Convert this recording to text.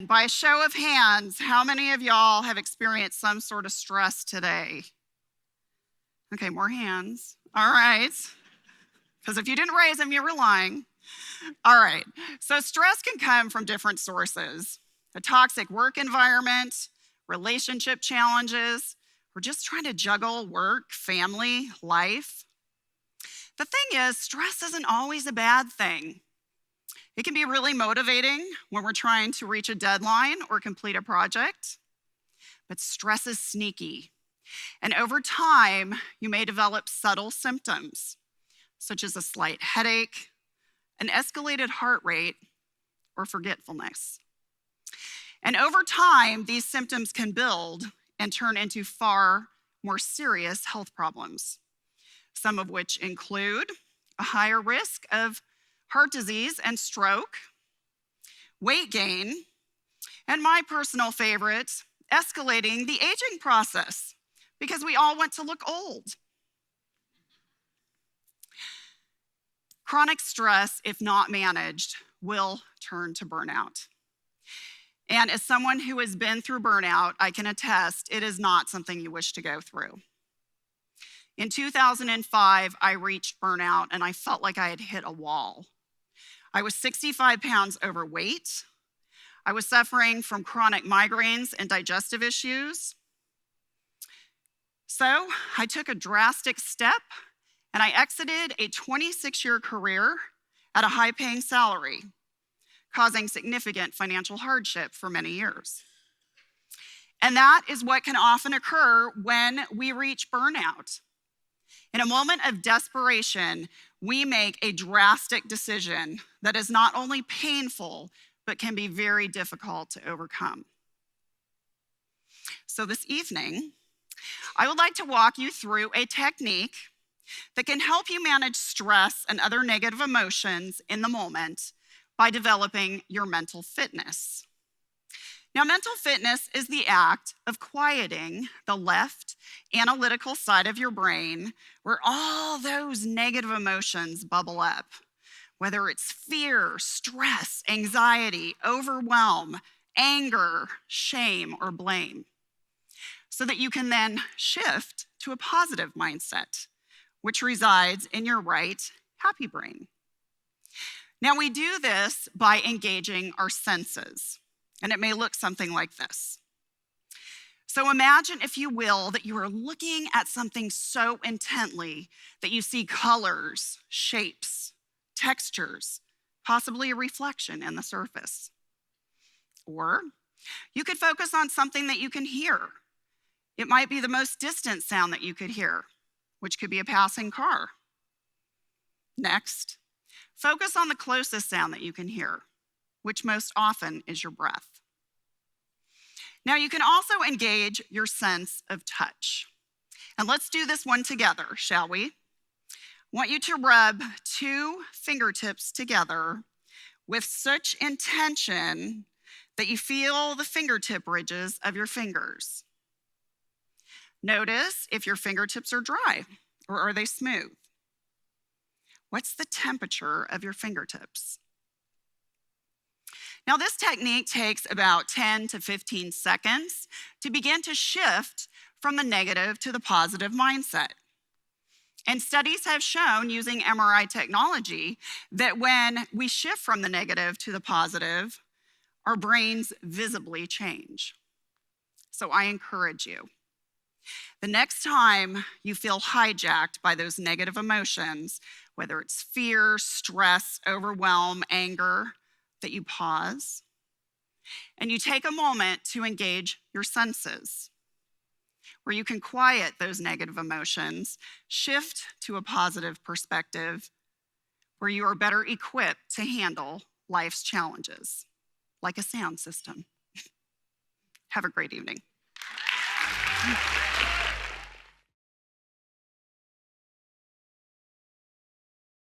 by a show of hands, how many of y'all have experienced some sort of stress today? Okay, more hands. All right. Because if you didn't raise them, you were lying. All right. So stress can come from different sources. A toxic work environment, relationship challenges, or just trying to juggle work, family, life. The thing is, stress isn't always a bad thing. It can be really motivating when we're trying to reach a deadline or complete a project, but stress is sneaky. And over time, you may develop subtle symptoms, such as a slight headache, an escalated heart rate, or forgetfulness. And over time, these symptoms can build and turn into far more serious health problems, some of which include a higher risk of heart disease and stroke, weight gain, and my personal favorite, escalating the aging process, because we all want to look old. Chronic stress, if not managed, will turn to burnout. And as someone who has been through burnout, I can attest it is not something you wish to go through. In 2005, I reached burnout and I felt like I had hit a wall. I was 65 pounds overweight. I was suffering from chronic migraines and digestive issues. So I took a drastic step and I exited a 26-year career at a high-paying salary, causing significant financial hardship for many years. And that is what can often occur when we reach burnout. In a moment of desperation, we make a drastic decision that is not only painful, but can be very difficult to overcome. So this evening, I would like to walk you through a technique that can help you manage stress and other negative emotions in the moment by developing your mental fitness. Now, mental fitness is the act of quieting the left analytical side of your brain where all those negative emotions bubble up, whether it's fear, stress, anxiety, overwhelm, anger, shame, or blame, so that you can then shift to a positive mindset, which resides in your right happy brain. Now, we do this by engaging our senses, and it may look something like this. So imagine, if you will, that you are looking at something so intently that you see colors, shapes, textures, possibly a reflection in the surface. Or you could focus on something that you can hear. It might be the most distant sound that you could hear, which could be a passing car. Next, focus on the closest sound that you can hear, which most often is your breath. Now, you can also engage your sense of touch. And let's do this one together, shall we? I want you to rub 2 fingertips together with such intention that you feel the fingertip ridges of your fingers. Notice if your fingertips are dry or are they smooth. What's the temperature of your fingertips? Now, this technique takes about 10 to 15 seconds to begin to shift from the negative to the positive mindset. And studies have shown, using MRI technology, that when we shift from the negative to the positive, our brains visibly change. So I encourage you, the next time you feel hijacked by those negative emotions, whether it's fear, stress, overwhelm, anger, that you pause and you take a moment to engage your senses, where you can quiet those negative emotions, shift to a positive perspective, where you are better equipped to handle life's challenges, like a sound system. Have a great evening.